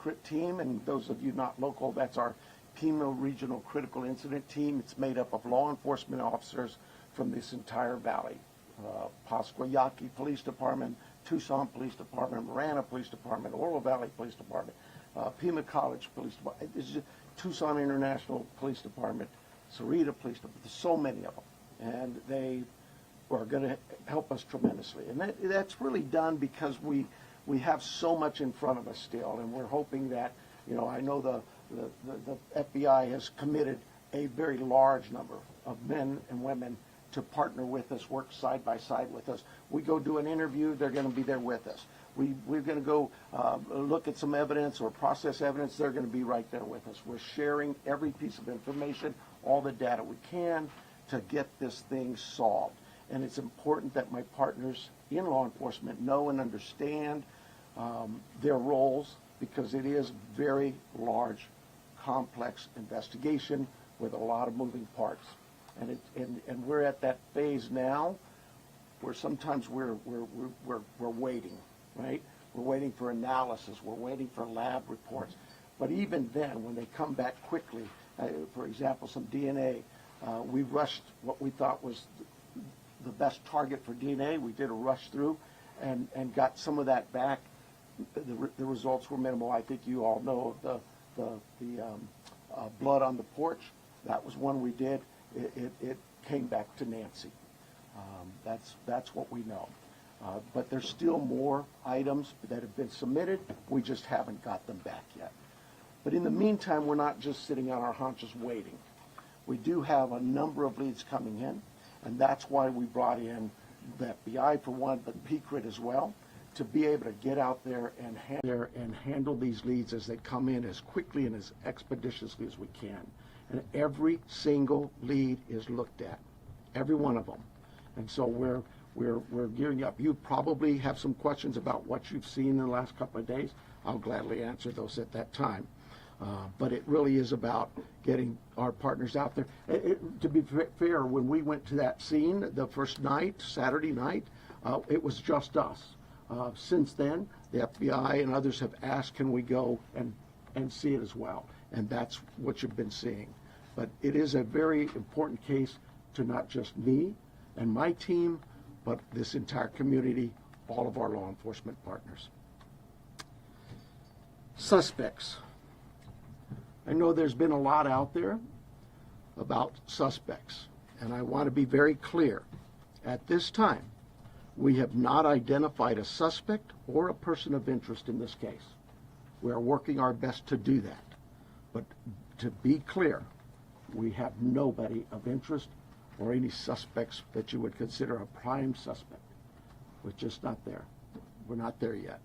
PCRIT team, and those of you not local, that's our Pima Regional Critical Incident Team. It's made up of law enforcement officers from this entire valley. Pasquayaki Police Department, Tucson Police Department, Marana Police Department, Oro Valley Police Department, Pima College Police Department, Tucson International Police Department, Sarita Police Department. There's so many of them, and they are going to help us tremendously. And that's really done because we have so much in front of us still, and we're hoping that, you know, I know the FBI has committed a very large number of men and women to partner with us, work side by side with us. We go do an interview, they're going to be there with us. We're going to go look at some evidence or process evidence, they're going to be right there with us. We're sharing every piece of information, all the data we can to get this thing solved. And it's important that my partners in law enforcement know and understand their roles, because it is very large, complex investigation with a lot of moving parts. And we're at that phase now where sometimes we're waiting, right? We're waiting for analysis. We're waiting for lab reports. But even then, when they come back quickly, for example, some DNA, we rushed what we thought was the best target for DNA. We did a rush through and got some of that back. The results were minimal. I think you all know of the blood on the porch. That was one we did. It came back to Nancy. That's what we know. But there's still more items that have been submitted. We just haven't got them back yet. But in the meantime, we're not just sitting on our haunches waiting. We do have a number of leads coming in, and that's why we brought in the FBI for one, but PCRIT as well, to be able to get out there and handle these leads as they come in as quickly and as expeditiously as we can. And every single lead is looked at, every one of them. And so we're gearing up. You probably have some questions about what you've seen in the last couple of days. I'll gladly answer those at that time. But it really is about getting our partners out there. To be fair, when we went to that scene the first night, Saturday night, it was just us. Since then, the FBI and others have asked, can we go and see it as well? And that's what you've been seeing. But it is a very important case to not just me and my team, but this entire community, all of our law enforcement partners. Suspects. I know there's been a lot out there about suspects, and I want to be very clear. At this time, we have not identified a suspect or a person of interest in this case. We are working our best to do that. But to be clear, we have nobody of interest or any suspects that you would consider a prime suspect. We're just not there. We're not there yet.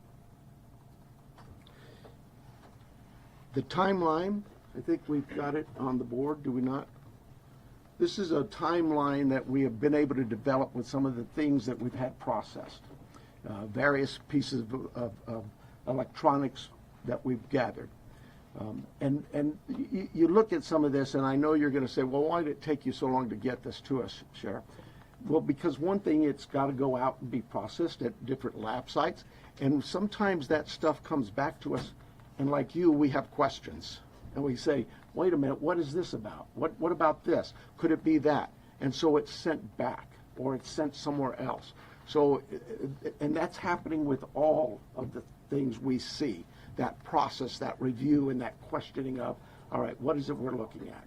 The timeline, I think we've got it on the board, do we not? This is a timeline that we have been able to develop with some of the things that we've had processed. Various pieces of electronics that we've gathered. And you look at some of this, and I know you're going to say, well, why did it take you so long to get this to us, Sheriff? Well, because one thing, it's got to go out and be processed at different lab sites, and sometimes that stuff comes back to us, and like you, we have questions. And we say, wait a minute, what is this about? What about this? Could it be that? And so it's sent back, or it's sent somewhere else. So, and that's happening with all of the things we see. That process, that review, and that questioning of, all right, what is it we're looking at?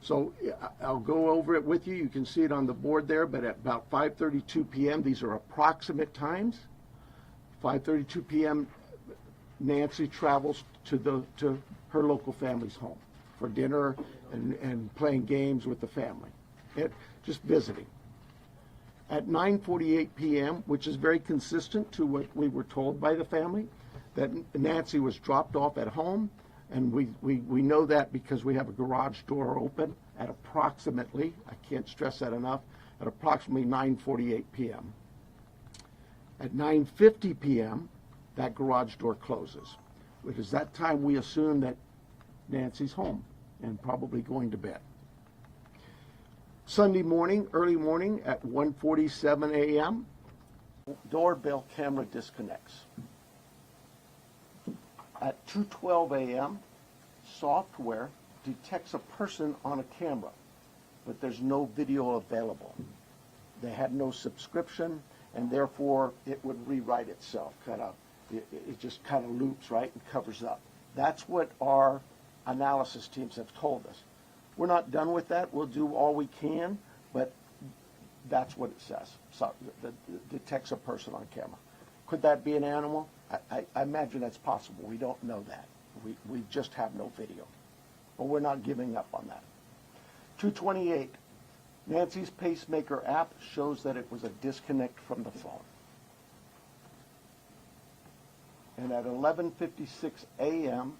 So I'll go over it with you. You can see it on the board there, but at about 5:32 p.m., these are approximate times. 5:32 p.m., Nancy travels to her local family's home for dinner and playing games with the family, just visiting. At 9:48 p.m., which is very consistent to what we were told by the family, that Nancy was dropped off at home, and we know that because we have a garage door open at approximately, I can't stress that enough, at approximately 9:48 p.m. At 9:50 p.m., that garage door closes. It is that time we assume that Nancy's home and probably going to bed. Sunday morning, early morning at 1:47 a.m., doorbell camera disconnects. At 2:12 a.m., software detects a person on a camera, but there's no video available. They had no subscription, and therefore it would rewrite itself. It just kind of loops, right, and covers up. That's what our analysis teams have told us. We're not done with that. We'll do all we can, but that's what it says. So it detects a person on camera. Could that be an animal? I imagine that's possible. We don't know that. We just have no video. But we're not giving up on that. 228. Nancy's pacemaker app shows that it was a disconnect from the phone. And at 11:56 a.m.,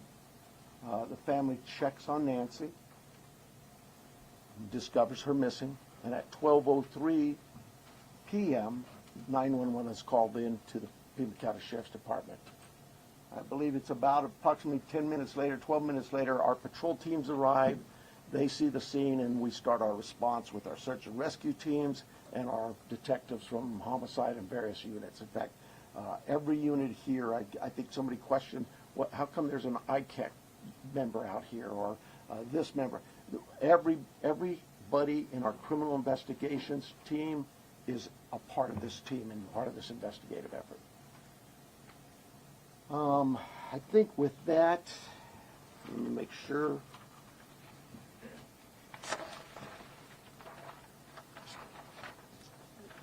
the family checks on Nancy, discovers her missing, and at 12:03 p.m., 911 is called in to the Pima County Sheriff's Department. I believe it's about approximately 10 minutes later, 12 minutes later, our patrol teams arrive. They see the scene, and we start our response with our search and rescue teams and our detectives from homicide and various units. In fact, every unit here, I think somebody questioned, how come there's an ICAC member out here, or this member? Everybody in our criminal investigations team is a part of this team and part of this investigative effort. I think with that, let me make sure.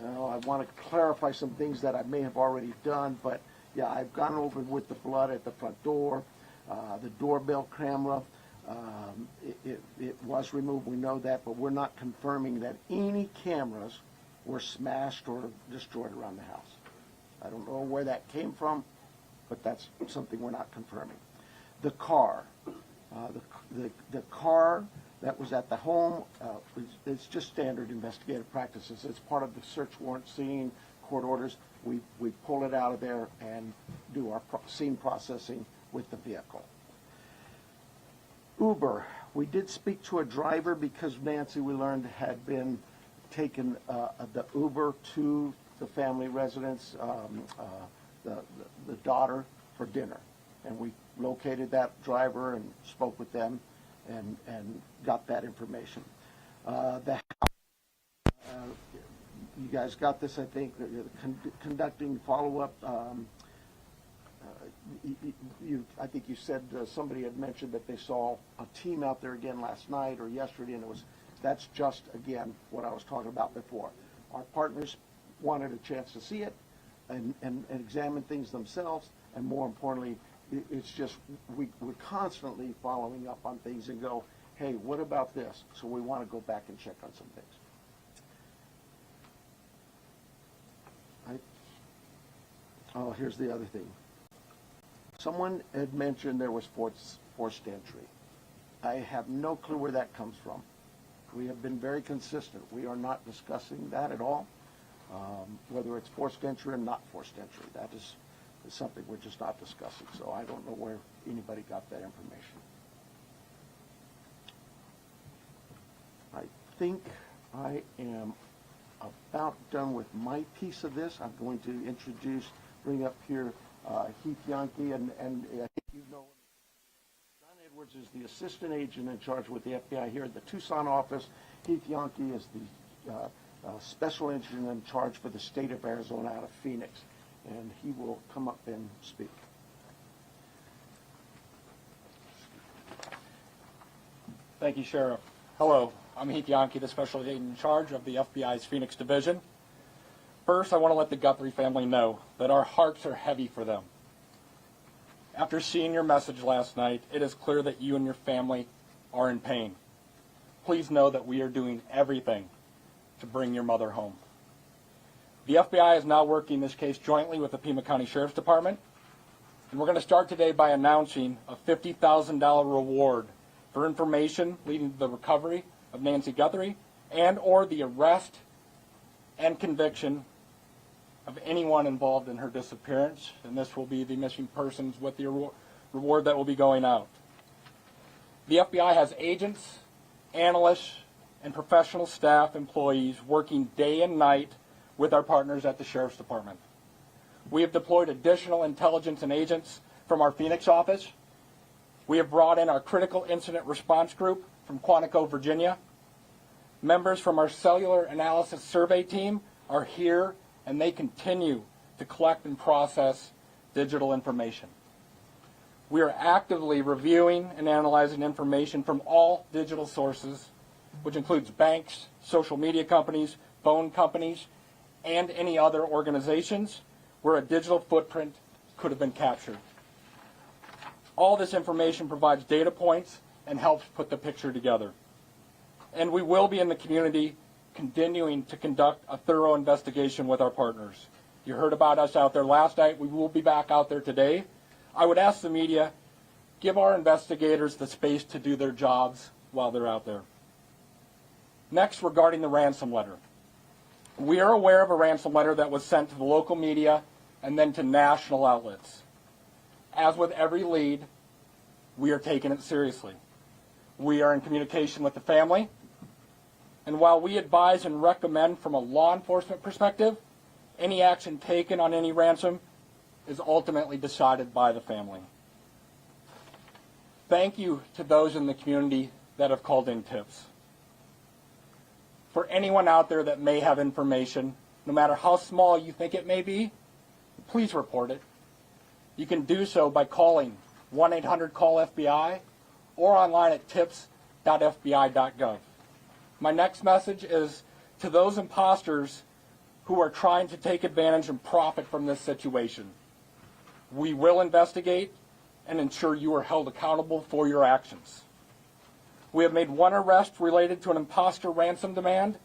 I want to clarify some things that I may have already done, but yeah, I've gone over with the blood at the front door, the doorbell camera. It was removed, we know that, but we're not confirming that any cameras were smashed or destroyed around the house. I don't know where that came from, but that's something we're not confirming. The car, the car that was at the home, it's just standard investigative practices. It's part of the search warrant scene, court orders. We pull it out of there and do our scene processing with the vehicle. Uber, we did speak to a driver because Nancy, we learned, had been taken the Uber to the family residence, the daughter, for dinner. And we located that driver and spoke with them and got that information. The house, you guys got this, I think, conducting follow-up. I think you said somebody had mentioned that they saw a team out there again last night or yesterday, and that's just, again, what I was talking about before. Our partners wanted a chance to see it and examine things themselves, and more importantly, it's just we're constantly following up on things and go, hey, what about this? So we want to go back and check on some things. Oh, here's the other thing. Someone had mentioned there was forced entry. I have no clue where that comes from. We have been very consistent. We are not discussing that at all, whether it's forced entry or not forced entry. That is something we're just not discussing. So I don't know where anybody got that information. I think I am about done with my piece of this. I'm going to bring up here Heath Yankee, and I think you know John Edwards is the assistant agent in charge with the FBI here at the Tucson office. Heath Yankee is the special agent in charge for the state of Arizona out of Phoenix, and he will come up and speak. Thank you, Sheriff. Hello, I'm Heath Yankee, the special agent in charge of the FBI's Phoenix Division. First, I want to let the Guthrie family know that our hearts are heavy for them. After seeing your message last night, it is clear that you and your family are in pain. Please know that we are doing everything to bring your mother home. The FBI is now working this case jointly with the Pima County Sheriff's Department, and we're going to start today by announcing a $50,000 reward for information leading to the recovery of Nancy Guthrie and or the arrest and conviction of anyone involved in her disappearance, and this will be the missing persons with the reward that will be going out. The FBI has agents, analysts, and professional staff employees working day and night with our partners at the Sheriff's Department. We have deployed additional intelligence and agents from our Phoenix office. We have brought in our critical incident response group from Quantico, Virginia. Members from our cellular analysis survey team are here, and they continue to collect and process digital information. We are actively reviewing and analyzing information from all digital sources, which includes banks, social media companies, phone companies, and any other organizations where a digital footprint could have been captured. All this information provides data points and helps put the picture together. And we will be in the community continuing to conduct a thorough investigation with our partners. You heard about us out there last night. We will be back out there today. I would ask the media, give our investigators the space to do their jobs while they're out there. Next, regarding the ransom letter. We are aware of a ransom letter that was sent to the local media and then to national outlets. As with every lead, we are taking it seriously. We are in communication with the family, and while we advise and recommend from a law enforcement perspective, any action taken on any ransom is ultimately decided by the family. Thank you to those in the community that have called in tips. For anyone out there that may have information, no matter how small you think it may be, please report it. You can do so by calling 1-800-CALL-FBI or online at tips.fbi.gov. My next message is to those imposters who are trying to take advantage and profit from this situation. We will investigate and ensure you are held accountable for your actions. We have made one arrest related to an imposter ransom demand,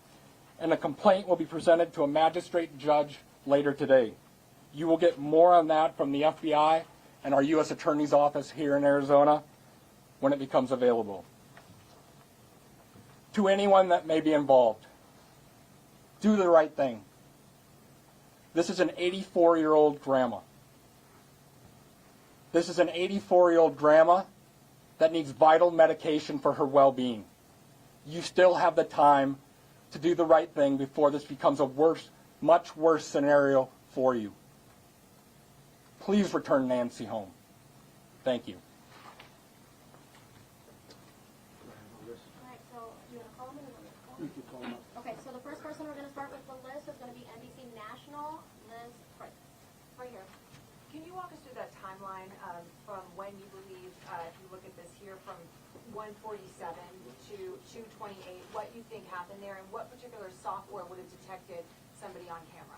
and a complaint will be presented to a magistrate judge later today. You will get more on that from the FBI and our U.S. Attorney's Office here in Arizona when it becomes available. To anyone that may be involved, do the right thing. This is an 84-year-old grandma. This is an 84-year-old grandma that needs vital medication for her well-being. You still have the time to do the right thing before this becomes a much worse scenario for you. Please return Nancy home. Thank you. You can call them up. Okay, so the first person we're going to start with the list is going to be NBC National, Liz Price. Right here. Can you walk us through that timeline from when you believe, if you look at this here, from 147 to 228, what you think happened there, and what particular software would have detected somebody on camera?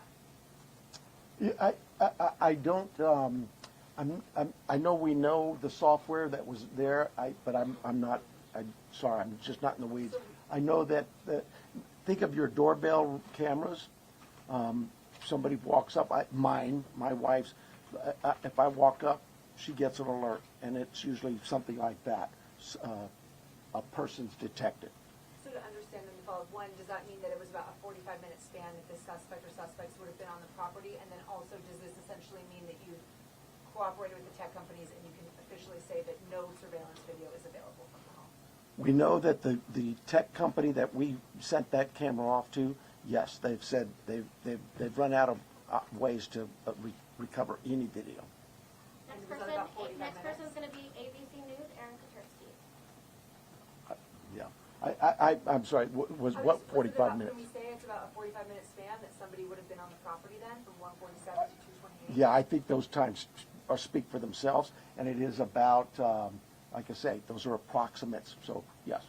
Yeah, I don't. I know we know the software that was there. But I'm not. I'm sorry. I'm just not in the weeds. I know that. Think of your doorbell cameras. Somebody walks up. My wife's. If I walk up, she gets an alert, and it's usually something like that. A person's detected. So to understand and follow, one, does that mean that it was about a 45-minute span that the suspect or suspects would have been on the property? And then also, does this essentially mean that you cooperated with the tech companies and you can officially say that no surveillance video is available from the home? We know that the tech company that we sent that camera off to, yes, they've said they've run out of ways to recover any video. Next person is going to be ABC News, Aaron Katersky. Yeah. I'm sorry, was what 45 minutes? Can we say it's about a 45-minute span that somebody would have been on the property then, from 147 to 228? Yeah, I think those times speak for themselves, and it is about, like I say, those are approximates, so yes.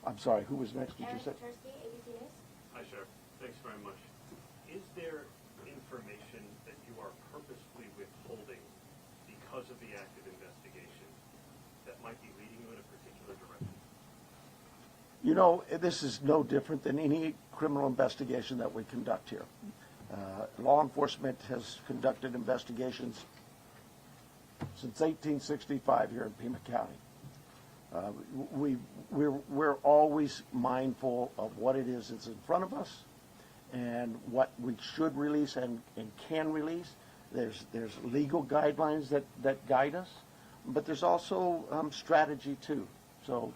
I'm sorry, who was next, did you say? Aaron Katersky, ABC News. Hi, Sheriff. Thanks very much. Is there information that you are purposefully withholding because of the active investigation that might be leading you in a particular direction? You know, this is no different than any criminal investigation that we conduct here. Law enforcement has conducted investigations since 1865 here in Pima County. We're always mindful of what it is that's in front of us and what we should release and can release. There's legal guidelines that guide us, but there's also strategy too. So,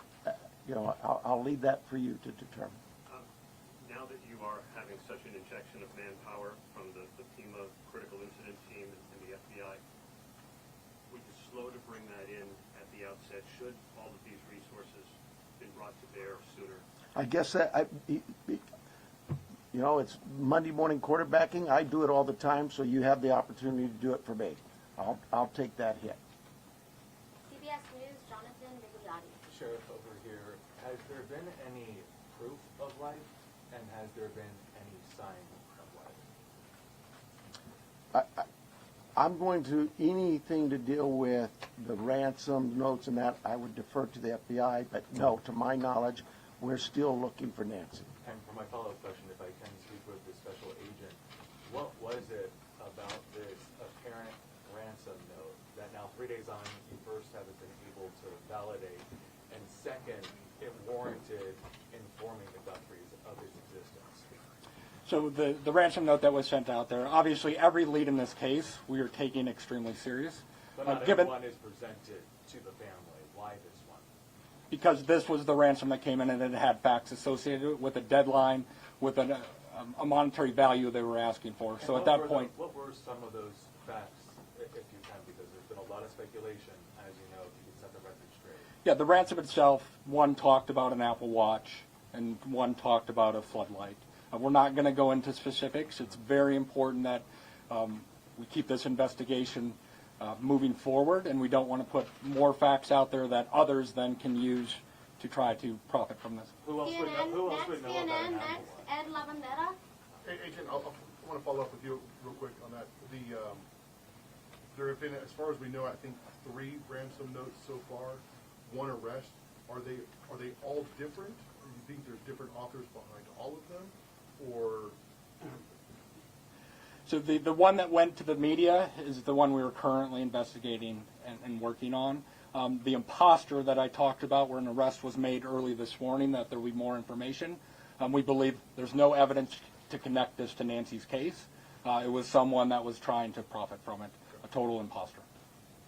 I'll leave that for you to determine. Now that you are having such an injection of manpower from the Pima critical incident team and the FBI, slow to bring that in at the outset? Should all of these resources been brought to bear sooner? I guess it's Monday morning quarterbacking. I do it all the time, so you have the opportunity to do it for me. I'll take that hit. CBS News, Jonathan Vigliotti. Sheriff, over here, has there been any proof of life, and has there been any sign of life? I'm going to, anything to deal with the ransom notes and that, I would defer to the FBI, but no, to my knowledge, we're still looking for Nancy. And for my follow-up question, if I can speak with the special agent, what was it about this apparent ransom note that now 3 days on, you first haven't been able to validate, and second, it warranted informing the Guthries of its existence? So the ransom note that was sent out there, obviously every lead in this case we are taking extremely serious. But not Given, everyone is presented to the family. Why this one? because this was the ransom that came in and it had facts associated with a deadline, with a monetary value they were asking for. So at that point, What were some of those facts, if you can, because there's been a lot of speculation, as you know, if you can set the record straight. yeah, the ransom itself, one talked about an Apple Watch and one talked about a floodlight. We're not going to go into specifics. It's very important that we keep this investigation moving forward, and we don't want to put more facts out there that others then can use to try to profit from this. Who else would CNN, know next, about an CNN, Apple next, Watch? Ed Lavandera. Hey, Agent, I want to follow up with you real quick on that. There have been, as far as we know, I think 3 ransom notes so far, 1 arrest. Are they all different? Or do you think there's different authors behind all of them? Or So the one that went to the media is the one we are currently investigating and working on. The imposter that I talked about, where an arrest was made early this morning, that there will be more information. We believe there's no evidence to connect this to Nancy's case. It was someone that was trying to profit from it, a total imposter.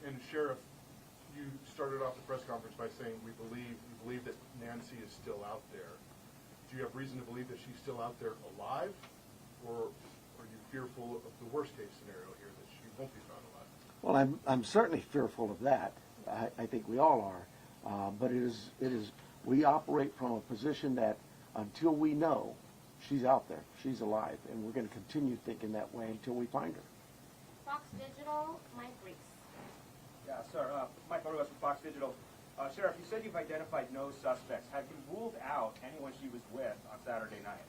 and Sheriff, you started off the press conference by saying we believe that Nancy is still out there. Do you have reason to believe that she's still out there alive, or are you fearful of the worst case scenario here, that she won't be found alive? Well, I'm certainly fearful of that. I think we all are. But it is we operate from a position that until we know she's out there, she's alive, and we're going to continue thinking that way until we find her. Fox Digital, Mike Reese. Yeah, sir. Mike Motorwest from Fox Digital. Sheriff, you said you've identified no suspects. Have you ruled out anyone she was with on Saturday night?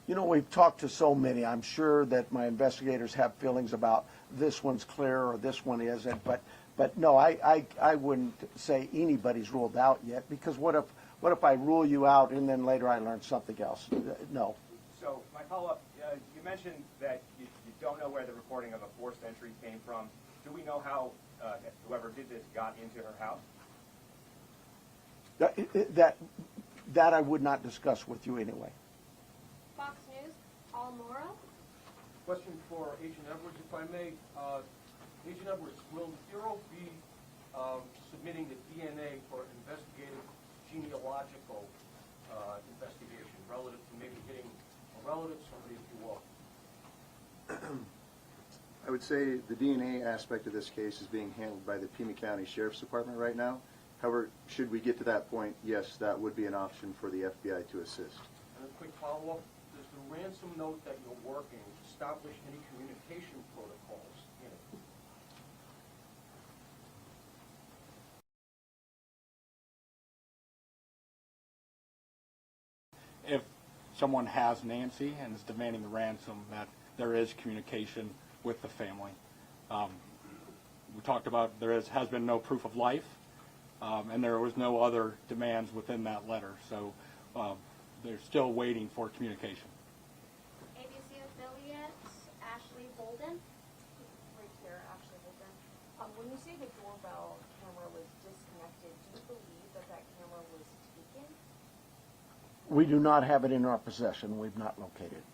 You know, we've talked to so many. I'm sure that my investigators have feelings about this one's clear or this one isn't. But no, I wouldn't say anybody's ruled out yet, because what if I rule you out and then later I learn something else? No. So my follow-up, you mentioned that you don't know where the recording of a forced entry came from. Do we know how whoever did this got into her house? That I would not discuss with you anyway. Fox News, Paul Morrow. Question for Agent Edwards, if I may. Agent Edwards, will the Bureau be submitting the DNA for investigative genealogical investigation relative to maybe hitting a relative, somebody if you will? I would say the DNA aspect of this case is being handled by the Pima County Sheriff's Department right now. However, should we get to that point, yes, that would be an option for the FBI to assist. And a quick follow-up, does the ransom note that you're working establish any communication protocols in it? If someone has Nancy and is demanding the ransom, that there is communication with the family. We talked about has been no proof of life, and there was no other demands within that letter. So they're still waiting for communication. ABC affiliate, Ashley Holden. Right here, Ashley Holden. When you say the doorbell camera was disconnected, do you believe that that camera was taken? We do not have it in our possession. We've not located it.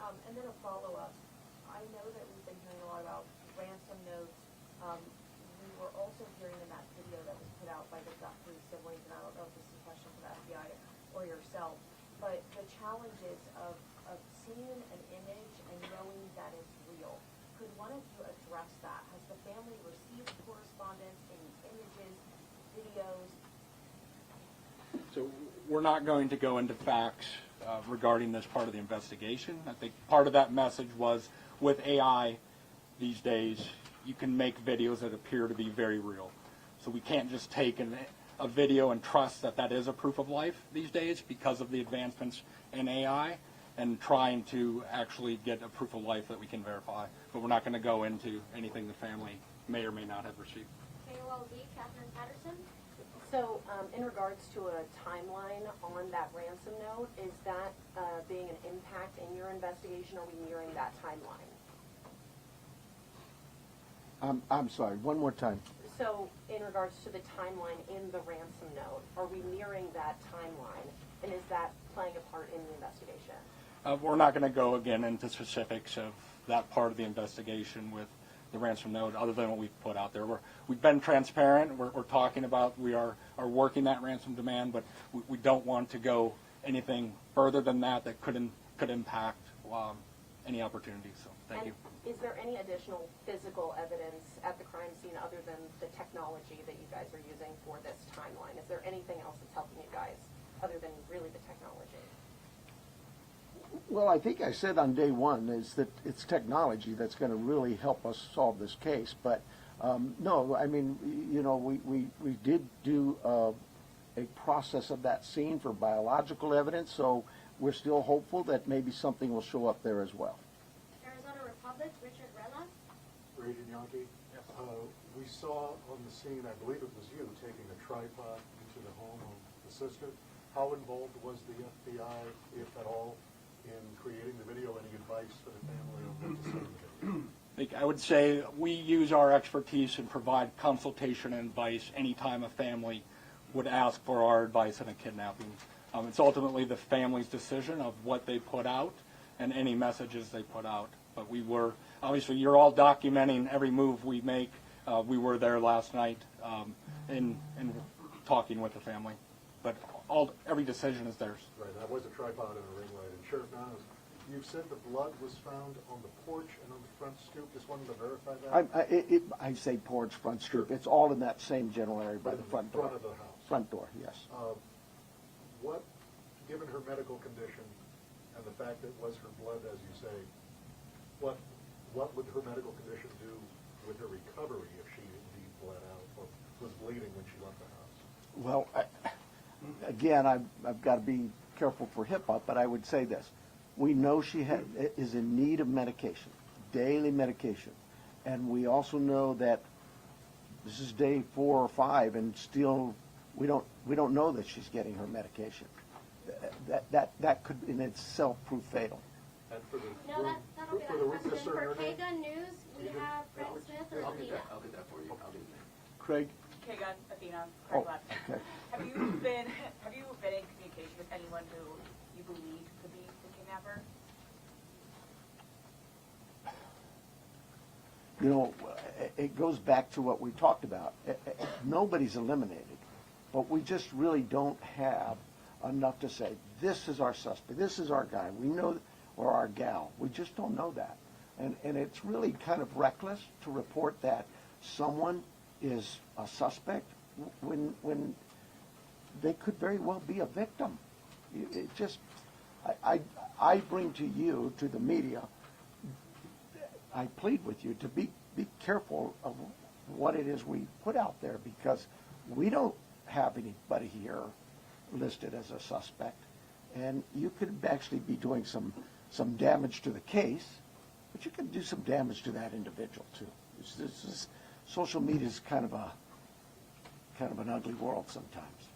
And then a follow-up. I know that we've been hearing a lot about ransom notes. We were also hearing in that video that was put out by the Guthrie siblings, and I don't know if this is a question for the FBI or yourself, but the challenges of seeing an image and knowing that it's real. Could one of you address that? Has the family received correspondence, any images, videos? So we're not going to go into facts regarding this part of the investigation. I think part of that message was with AI these days, you can make videos that appear to be very real. So we can't just take a video and trust that that is a proof of life these days because of the advancements in AI and trying to actually get a proof of life that we can verify. But we're not going to go into anything the family may or may not have received. KOLD, Catherine Patterson. So, in regards to a timeline on that ransom note, is that being an impact in your investigation? Are we nearing that timeline? I'm sorry, one more time. So, in regards to the timeline in the ransom note, are we nearing that timeline? And is that playing a part in the investigation? We're not going to go again into specifics of that part of the investigation with the ransom note, other than what we've put out there. We've been transparent. We're talking about we are working that ransom demand, but we don't want to go anything further than that could impact any opportunities. So thank you. Is there any additional physical evidence at the crime scene other than the technology that you guys are using for this timeline? Is there anything else that's helping you guys other than really the technology? Well, I think I said on day one is that it's technology that's going to really help us solve this case. But no, I mean, you know, we did do a process of that scene for biological evidence, so we're still hopeful that maybe something will show up there as well. Arizona Republic, Richard Rella. Agent Yankee? Yes. We saw on the scene, I believe it was you, taking a tripod into the home of the sister. How involved was the FBI, if at all, in creating the video? Any advice for the family on what to say in the video? I would say we use our expertise and provide consultation and advice anytime a family would ask for our advice in a kidnapping. It's ultimately the family's decision of what they put out and any messages they put out. But we were, obviously, you're all documenting every move we make. We were there last night in talking with the family. But every decision is theirs. Right, that was a tripod and a ring light. And Sheriff Manos, you said the blood was found on the porch and on the front stoop. Just wanted to verify that. I say porch, front stoop. It's all in that same general area by the front door. Front of the house. Front door, yes. What, given her medical condition and the fact that it was her blood, as you say, what would her medical condition do with her recovery if she indeed bled out or was bleeding when she left the house? Well, again, I've got to be careful for HIPAA, but I would say this. We know she is in need of medication, daily medication. And we also know that this is day 4 or 5, and still we don't know that she's getting her medication. That could in itself prove fatal. And for the No, that'll be for that the question. For discerner name? KGUN News, we have Craig Smith or Alina. I'll get that for you. I'll do that. Craig? KGUN, Athena, Oh, Craig Left. okay. Have you been in communication with anyone who you believe could be the kidnapper? You know, it goes back to what we talked about. Nobody's eliminated, but we just really don't have enough to say, this is our suspect, this is our guy, we know, or our gal. We just don't know that. And it's really kind of reckless to report that someone is a suspect when they could very well be a victim. It just, I bring to you, to the media, I plead with you to be careful of what it is we put out there, because we don't have anybody here listed as a suspect, and you could actually be doing some damage to the case, but you could do some damage to that individual too. Social media is kind of an ugly world sometimes.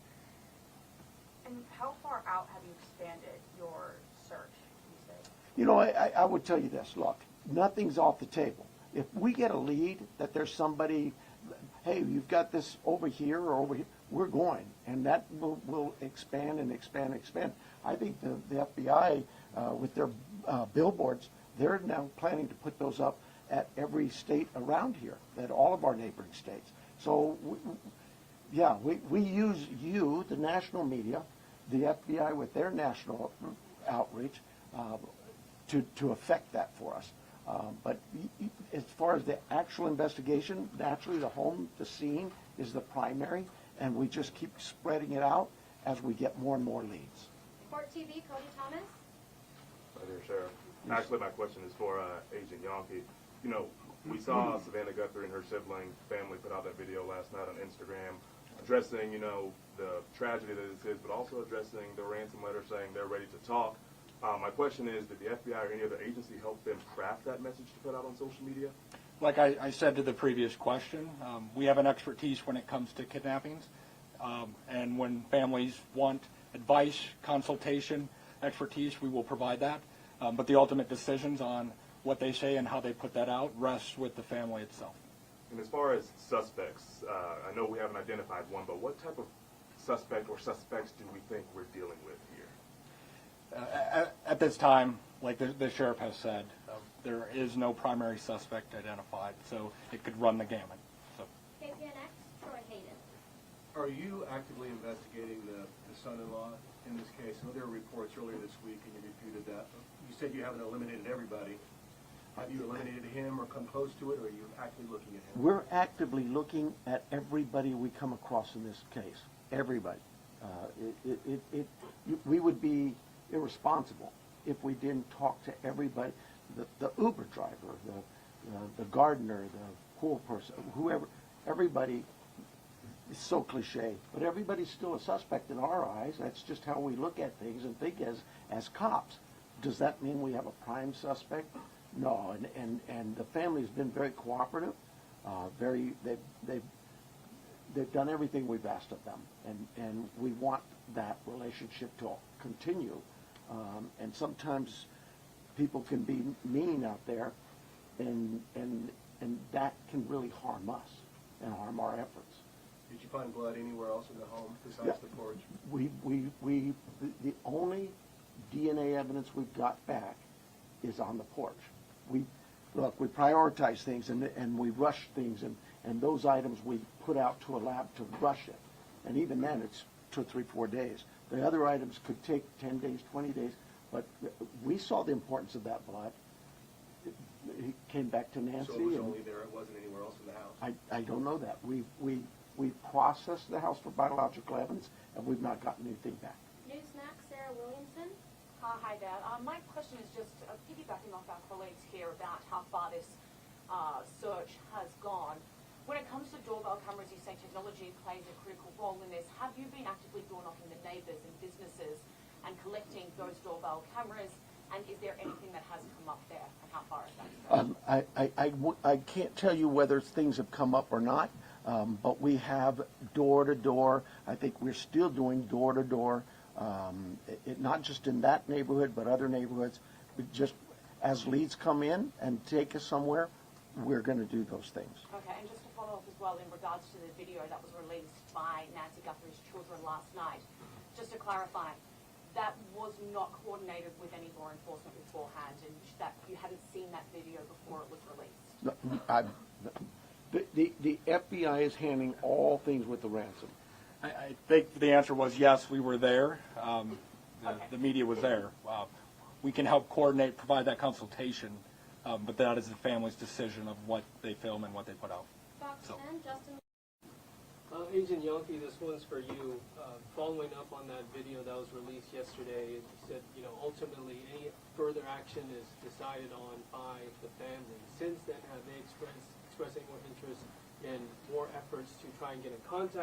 And how far out have you expanded your search, you say? You know, I would tell you this, look, nothing's off the table. If we get a lead that there's somebody, hey, you've got this over here or over here, we're going, and that will expand and expand and expand. I think the FBI, with their billboards, they're now planning to put those up at every state around here, at all of our neighboring states. So, we use you, the national media, the FBI with their national outreach, to affect that for us. But as far as the actual investigation, naturally the scene is the primary, and we just keep spreading it out as we get more and more leads. Court TV, Cody Thomas. Hi there, Sheriff. Actually, my question is for Agent Yonke. You know, we saw Savannah Guthrie and her sibling family put out that video last night on Instagram addressing, you know, the tragedy that this is, but also addressing the ransom letter saying they're ready to talk. My question is, did the FBI or any other agency help them craft that message to put out on social media? Like I said to the previous question, we have an expertise when it comes to kidnappings, and when families want advice, consultation, expertise, we will provide that. But the ultimate decisions on what they say and how they put that out rests with the family itself. And as far as suspects, I know we haven't identified one, but what type of suspect or suspects do we think we're dealing with here? At this time, like the sheriff has said, there is no primary suspect identified, so it could run the gamut. So. KPNX, Troy Hayden. Are you actively investigating the son-in-law in this case? I know there were reports earlier this week, and you refuted that. You said you haven't eliminated everybody. Have you eliminated him or come close to it, or are you actively looking at him? We're actively looking at everybody we come across in this case. Everybody. We would be irresponsible if we didn't talk to everybody. The Uber driver, the gardener, the pool person, whoever, everybody. It's so cliche, but everybody's still a suspect in our eyes. That's just how we look at things and think as cops. Does that mean we have a prime suspect? No, and the family's been very cooperative. They've done everything we've asked of them, and we want that relationship to continue. And sometimes people can be mean out there, and that can really harm us and harm our efforts. Did you find blood anywhere else in the home besides the porch? The only DNA evidence we've got back is on the porch. We prioritize things and we rush things, and those items we put out to a lab to rush it. And even then, it's 2, 3, 4 days. The other items could take 10 days, 20 days, but we saw the importance of that blood. It came back to Nancy. So it was only there, it wasn't anywhere else in the house? I don't know that. We processed the house for biological evidence, and we've not gotten anything back. Newsmax, Sarah Williamson. Hi there. My question is just piggybacking off our colleagues here about how far this search has gone. When it comes to doorbell cameras, you say technology plays a critical role in this. Have you been actively door knocking the neighbours and businesses and collecting those doorbell cameras? And is there anything that has come up there, and how far is that? I can't tell you whether things have come up or not, but we have door-to-door. I think we're still doing door-to-door, not just in that neighborhood, but other neighborhoods. Just as leads come in and take us somewhere, we're going to do those things. Okay, and just to follow up as well in regards to the video that was released by Nancy Guthrie's children last night, just to clarify, that was not coordinated with any law enforcement beforehand, and that you hadn't seen that video before it was released? The FBI is handling all things with the ransom. I think the answer was yes, we were there. The media was there. We can help coordinate, provide that consultation, but that is the family's decision of what they film and what they put out. Fox 10, Justin. Agent Yonke, this one's for you. Following up on that video that was released yesterday, you said, ultimately any further action is decided on by the family. Since then, have they expressed any more interest in more efforts to try and get in contact